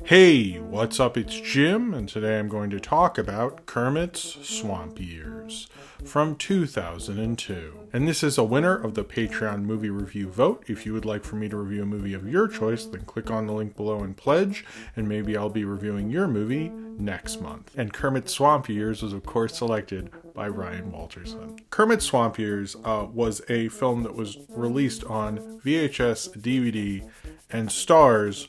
Hey, what's up? It's Jim, and today I'm going to talk about Kermit's Swamp Years from 2002. And this is a winner of the Patreon movie review vote. If you would like for me to review a movie of your choice, then click on the link below and pledge, and maybe I'll be reviewing your movie next month. And Kermit's Swamp Years was, of course, selected by Ryan Walterson. Kermit's Swamp Years was a film that was released on VHS, DVD, and stars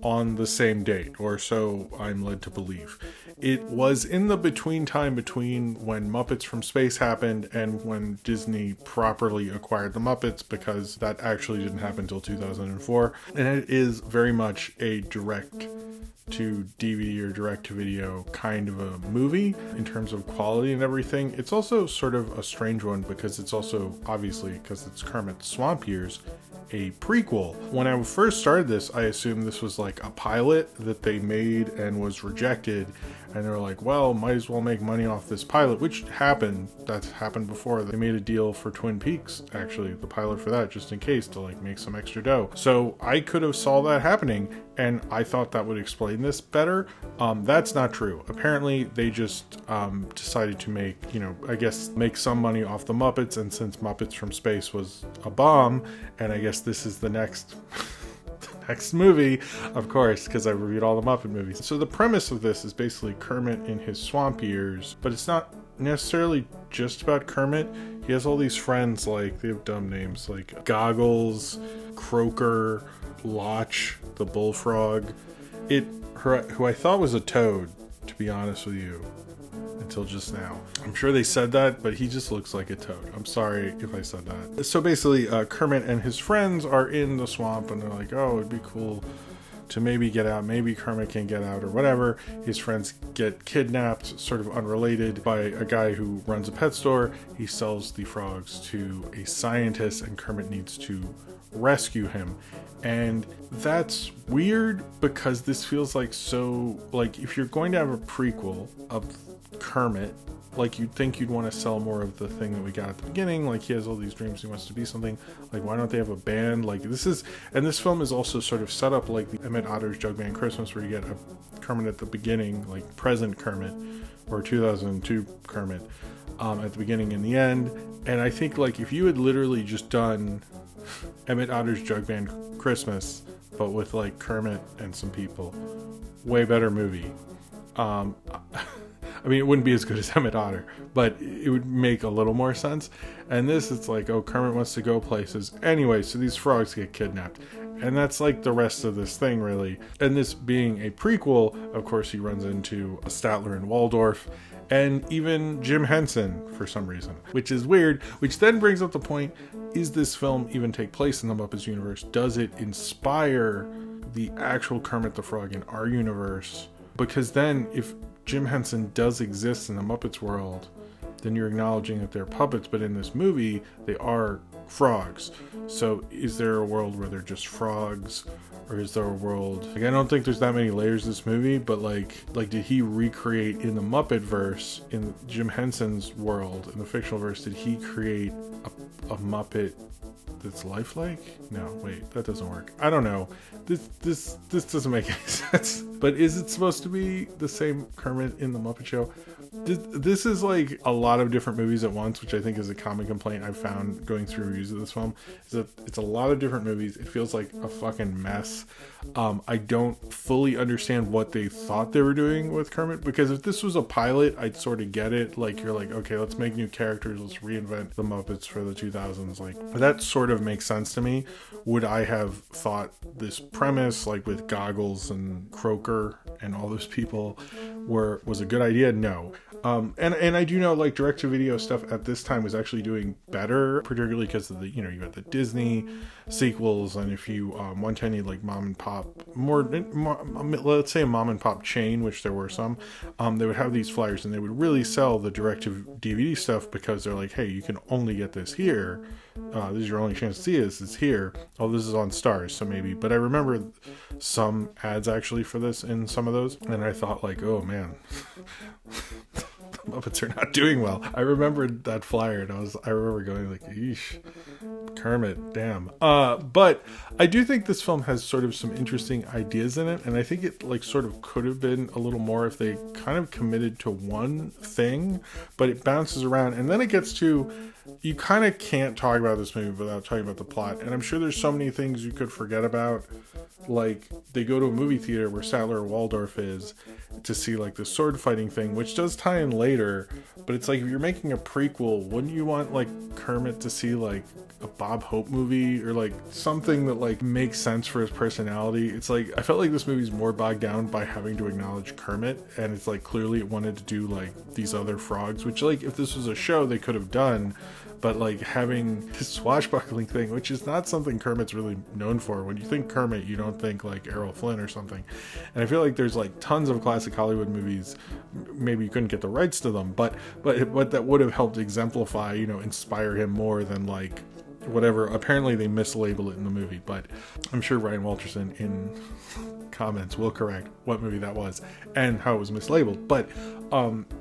on the same date, or so I'm led to believe. It was in the time between when Muppets from Space happened and when Disney properly acquired the Muppets, because that actually didn't happen until 2004. And it is very much a direct to DVD or direct to video kind of a movie in terms of quality and everything. It's also sort of a strange one because it's also, obviously, because it's Kermit's Swamp Years, a prequel. When I first started this, I assumed this was like a pilot that they made and was rejected, and they were like, well, might as well make money off this pilot, which happened. That's happened before. They made a deal for Twin Peaks, actually, the pilot for that, just in case, to like make some extra dough. So I could have saw that happening, and I thought that would explain this better. That's not true. Apparently they just decided to make, make some money off the Muppets, and since Muppets from Space was a bomb, and I guess this is the next movie, of course, because I reviewed all the Muppet movies. So the premise of this is basically Kermit in his swamp years, but it's not necessarily just about Kermit. He has all these friends, like, they have dumb names, like Goggles, Croaker, Lotch, the bullfrog, who I thought was a toad, to be honest with you, until just now. I'm sure they said that, but he just looks like a toad. I'm sorry if I said that. So basically, Kermit and his friends are in the swamp, and they're like, oh, it'd be cool to maybe get out. Maybe Kermit can get out or whatever. His friends get kidnapped, sort of unrelated, by a guy who runs a pet store. He sells the frogs to a scientist, and Kermit needs to rescue him. And that's weird because this feels like if you're going to have a prequel of Kermit, like, you'd think you'd want to sell more of the thing that we got at the beginning. Like, he has all these dreams, he wants to be something. Like, why don't they have a band? Like, this film is also sort of set up like the Emmett Otter's Jug Band Christmas, where you get a Kermit at the beginning, like present Kermit, or 2002 Kermit at the beginning and the end. And I think, like, if you had literally just done Emmett Otter's Jug Band Christmas, but with like Kermit and some people, way better movie. I mean, it wouldn't be as good as Emmett Otter, but it would make a little more sense. And this, it's like, oh, Kermit wants to go places. Anyway, so these frogs get kidnapped. And that's like the rest of this thing, really. And this being a prequel, of course, he runs into a Statler and Waldorf, and even Jim Henson for some reason, which is weird, which then brings up the point, is this film even take place in the Muppets universe? Does it inspire the actual Kermit the Frog in our universe? Because then, if Jim Henson does exist in the Muppets world, then you're acknowledging that they're puppets, but in this movie, they are frogs. So is there a world where they're just frogs? Or is there a world, like, I don't think there's that many layers in this movie, but like did he recreate in the Muppet verse, in Jim Henson's world, in the fictional verse, did he create a Muppet that's lifelike? No, wait, that doesn't work. I don't know. This doesn't make any sense. But is it supposed to be the same Kermit in the Muppet Show? This is like a lot of different movies at once, which I think is a common complaint I've found going through reviews of this film, is that it's a lot of different movies. It feels like a fucking mess. I don't fully understand what they thought they were doing with Kermit, because if this was a pilot, I'd sort of get it. Like, you're like, okay, let's make new characters, let's reinvent the Muppets for the 2000s. Like, that sort of makes sense to me. Would I have thought this premise, like with Goggles and Croaker and all those people, was a good idea? No. And I do know, like, direct-to-video stuff at this time was actually doing better, particularly because of the, you got the Disney sequels, and if you want any, like, mom and pop, more let's say a mom and pop chain, which there were some, they would have these flyers, and they would really sell the direct-to-DVD stuff, because they're like, hey, you can only get this here. This is your only chance to see this. It's here. Oh, this is on Stars, so maybe. But I remember some ads actually for this in some of those, and I thought, like, oh man, Muppets are not doing well. I remembered that flyer, and I remember going like, eesh, Kermit, damn. But I do think this film has sort of some interesting ideas in it, and I think it like sort of could have been a little more if they kind of committed to one thing, but it bounces around, and then it gets to, you kind of can't talk about this movie without talking about the plot, and I'm sure there's so many things you could forget about. Like, they go to a movie theater where Statler Waldorf is to see like the sword fighting thing, which does tie in later, but it's like, if you're making a prequel, wouldn't you want like Kermit to see like a Bob Hope movie or like something that like makes sense for his personality? It's like, I felt like this movie's more bogged down by having to acknowledge Kermit, and it's like clearly it wanted to do like these other frogs, which like if this was a show they could have done, but like having this swashbuckling thing, which is not something Kermit's really known for. When you think Kermit, you don't think like Errol Flynn or something. And I feel like there's like tons of classic Hollywood movies, maybe you couldn't get the rights to them, but that would have helped exemplify, you know, inspire him more than like whatever. Apparently they mislabel it in the movie, but I'm sure Ryan Walterson in comments will correct what movie that was and how it was mislabeled. But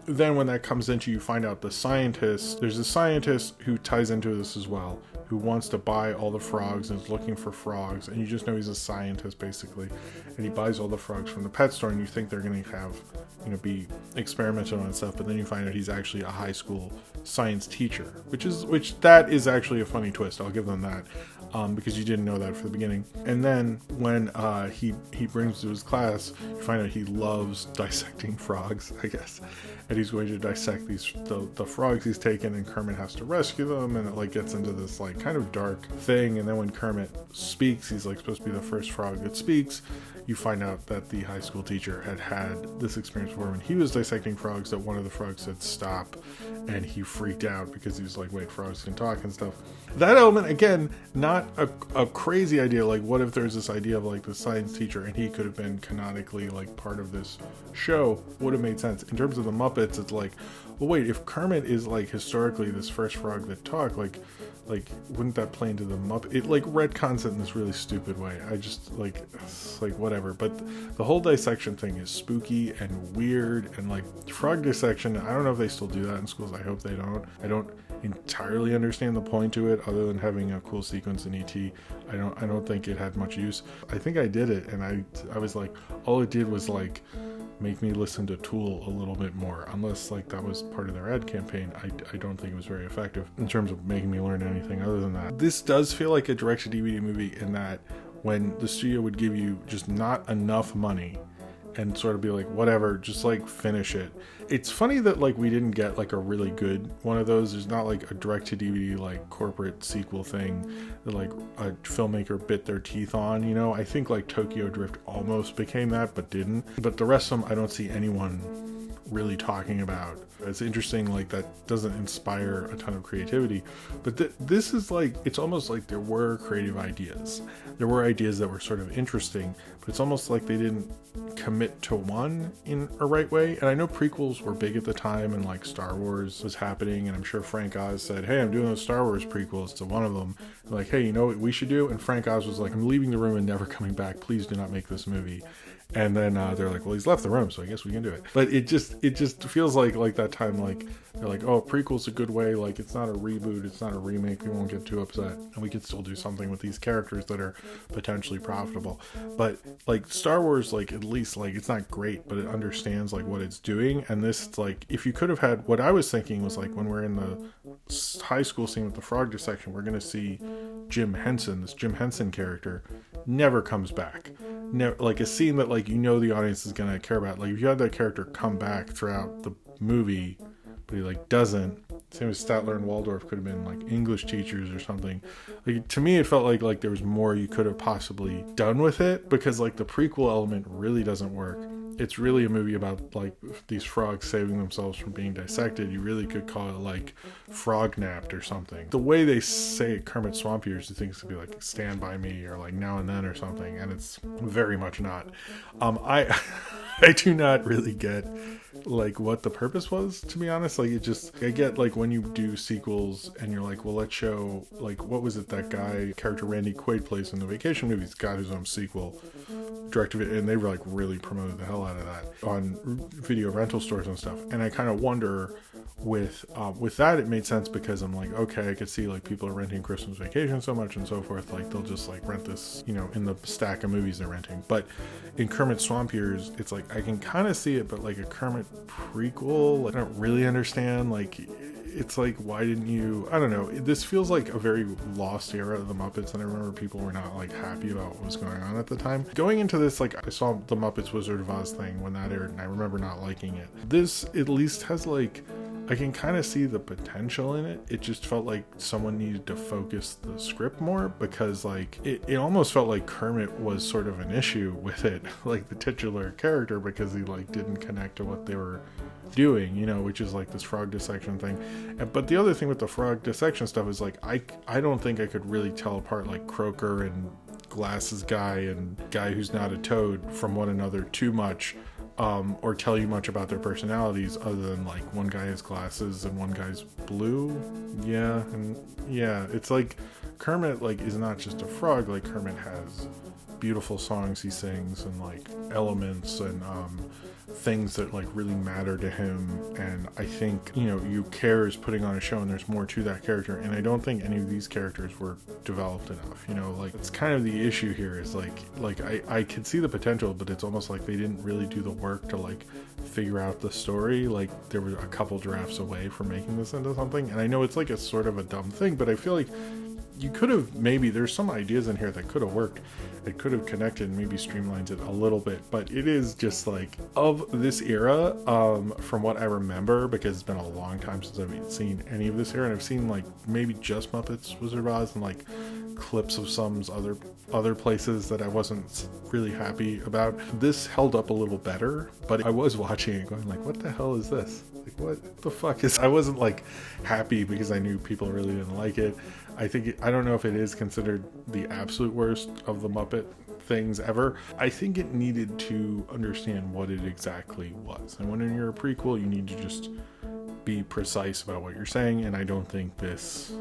then when that comes into, you find out there's a scientist who ties into this as well, who wants to buy all the frogs and is looking for frogs, and you just know he's a scientist basically, and he buys all the frogs from the pet store, and you think they're going to have, you know, be experimental on stuff, but then you find out he's actually a high school science teacher, which that is actually a funny twist. I'll give them that, because you didn't know that from the beginning. And then when he brings to his class, you find out he loves dissecting frogs, I guess, and he's going to dissect the frogs he's taken, and Kermit has to rescue them, and it like gets into this like kind of dark thing. And then when Kermit speaks, he's like supposed to be the first frog that speaks. You find out that the high school teacher had this experience before when he was dissecting frogs, that one of the frogs said stop, and he freaked out because he was like, wait, frogs can talk and stuff. That element, again, not a crazy idea. Like, what if there's this idea of like the science teacher and he could have been canonically like part of this show? Would have made sense. In terms of the Muppets, it's like, well, wait, if Kermit is like historically this first frog that talked, like wouldn't that play into the Muppet? It like retcons it in this really stupid way. I just like, it's like whatever. But the whole dissection thing is spooky and weird, and like frog dissection, I don't know if they still do that in schools. I hope they don't. I don't entirely understand the point to it other than having a cool sequence in ET. I don't think it had much use. I think I did it, and I was like, all it did was like make me listen to Tool a little bit more, unless like that was part of their ad campaign. I don't think it was very effective in terms of making me learn anything other than that. This does feel like a direct-to-DVD movie in that when the studio would give you just not enough money and sort of be like, whatever, just like finish it. It's funny that like we didn't get like a really good one of those. There's not like a direct to DVD like corporate sequel thing that like a filmmaker bit their teeth on, you know. I think like Tokyo Drift almost became that but didn't, but the rest of them I don't see anyone really talking about. It's interesting, like that doesn't inspire a ton of creativity, but this is like, it's almost like there were creative ideas. There were ideas that were sort of interesting, but it's almost like they didn't commit to one in a right way. And I know prequels were big at the time, and like Star Wars was happening, and I'm sure Frank Oz said, hey, I'm doing those Star Wars prequels to one of them. And like, hey, you know what we should do? And Frank Oz was like, I'm leaving the room and never coming back. Please do not make this movie. And then they're like, well, he's left the room, so I guess we can do it. But it just feels like that time, like they're like, oh, prequel's a good way, like it's not a reboot, it's not a remake, we won't get too upset, and we could still do something with these characters that are potentially profitable. But like Star Wars, like at least like it's not great, but it understands like what it's doing. And this, it's like, if you could have had, what I was thinking was like when we're in the high school scene with the frog dissection, we're gonna see Jim Henson, this Jim Henson character never comes back. Never, like a scene that like, you know, the audience is gonna care about. Like if you had that character come back throughout the movie, but he like doesn't. Same as Statler and Waldorf could have been like English teachers or something. Like to me, it felt like there was more you could have possibly done with it, because like the prequel element really doesn't work. It's really a movie about like these frogs saving themselves from being dissected. You really could call it like Frog Napped or something. The way they say Kermit Swamp Ears, you think it's gonna be like Stand By Me or like Now and Then or something, and it's very much not. I do not really get like what the purpose was, to be honest. Like it just, I get like when you do sequels and you're like, well, let's show, like, what was it that guy character Randy Quaid plays in the Vacation movies got his own sequel, directed it, and they were like really promoted the hell out of that on video rental stores and stuff. And I kind of wonder with that, it made sense because I'm like, okay, I could see like people are renting Christmas Vacation so much and so forth, like they'll just like rent this, you know, in the stack of movies they're renting. But in Kermit Swamp Years, it's like I can kind of see it, but like a Kermit prequel, like, I don't really understand. Like it's like, why didn't you, I don't know, this feels like a very lost era of the Muppets, and I remember people were not like happy about what was going on at the time. Going into this, like I saw the Muppets Wizard of Oz thing when that aired, and I remember not liking it. This at least has like, I can kind of see the potential in it. It just felt like someone needed to focus the script more, because like it almost felt like Kermit was sort of an issue with it, like the titular character, because he like didn't connect to what they were doing, you know, which is like this frog dissection thing. But the other thing with the frog dissection stuff is like I don't think I could really tell apart like Croaker and Glasses Guy and Guy Who's Not a Toad from one another too much, or tell you much about their personalities, other than like one guy has glasses and one guy's blue. And it's like Kermit like is not just a frog. Like Kermit has beautiful songs he sings, and like elements and things that like really matter to him. And I think, you know, you care is putting on a show, and there's more to that character, and I don't think any of these characters were developed enough, you know. Like it's kind of the issue here is like I could see the potential, but it's almost like they didn't really do the work to like figure out the story. Like there were a couple drafts away from making this into something, and I know it's like a sort of a dumb thing, but I feel like you could have, maybe there's some ideas in here that could have worked. It could have connected and maybe streamlined it a little bit, but it is just like, of this era, from what I remember, because it's been a long time since I've seen any of this era, and I've seen like maybe just Muppets Wizard of Oz and like clips of some other places that I wasn't really happy about. This held up a little better, but I was watching it going like, what the hell is this? Like, what the fuck is, I wasn't like happy because I knew people really didn't like it. I think I don't know if it is considered the absolute worst of the Muppet things ever. I think it needed to understand what it exactly was, and when you're a prequel, you need to just be precise about what you're saying, and I don't think this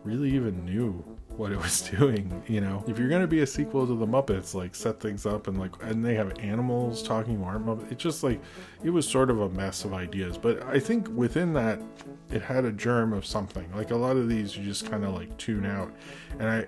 really even knew what it was doing, you know. If you're gonna be a sequel to the Muppets, like set things up, and they have animals talking who aren't Muppets. It's just like, it was sort of a mess of ideas, but I think within that it had a germ of something. Like a lot of these you just kind of like tune out, and I,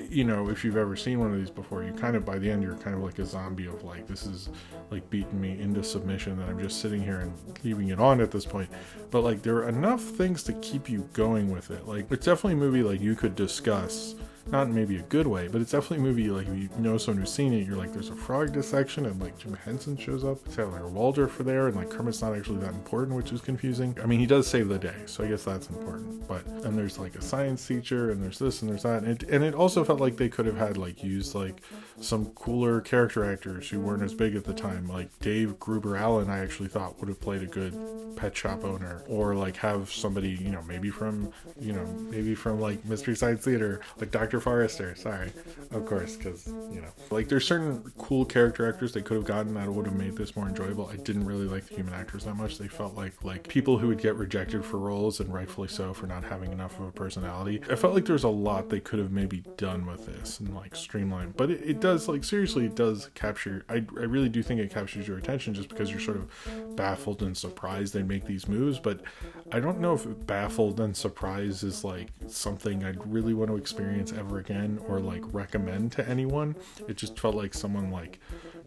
you know, if you've ever seen one of these before, you kind of, by the end, you're kind of like a zombie of like, this is like beating me into submission that I'm just sitting here and leaving it on at this point. But like there are enough things to keep you going with it. Like it's definitely a movie like you could discuss, not in maybe a good way, but it's definitely a movie like, if you know someone who's seen it, you're like, there's a frog dissection, and like Jim Henson shows up, it's got like Waldorf for there, and like Kermit's not actually that important, which is confusing. I mean, he does save the day, so I guess that's important. But and there's like a science teacher, and there's this and there's that, and it also felt like they could have had like used like some cooler character actors who weren't as big at the time. Like Dave Gruber Allen, I actually thought would have played a good pet shop owner, or like have somebody, you know, maybe from like Mystery Science Theater, like Dr. Forrester, sorry, of course, because, you know, like there's certain cool character actors they could have gotten that would have made this more enjoyable. I didn't really like the human actors that much. They felt like people who would get rejected for roles, and rightfully so, for not having enough of a personality. I felt like there's a lot they could have maybe done with this and like streamlined, but it does, like, seriously, it does capture, I really do think it captures your attention, just because you're sort of baffled and surprised they make these moves. But I don't know if baffled and surprised is like something I'd really want to experience ever again, or like recommend to anyone. It just felt like someone like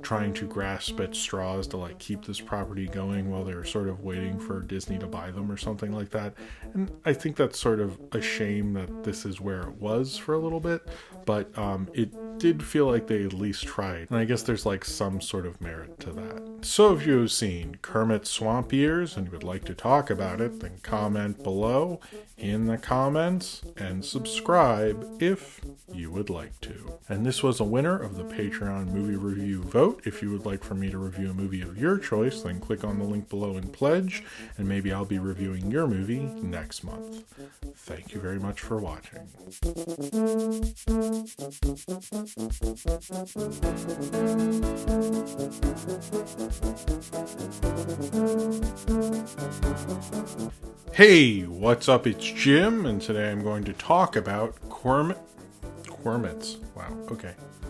trying to grasp at straws to like keep this property going while they're sort of waiting for Disney to buy them or something like that. And I think that's sort of a shame that this is where it was for a little bit, but it did feel like they at least tried, and I guess there's like some sort of merit to that. So if you've seen Kermit Swamp Years and you would like to talk about it, then comment below in the comments and subscribe if you would like to. And this was a winner of the Patreon movie review vote. If you would like for me to review a movie of your choice, then click on the link below and pledge, and maybe I'll be reviewing your movie next month. Thank you very much for watching. Hey, what's up? It's Jim, and today I'm going to talk about Kermits. Wow, okay.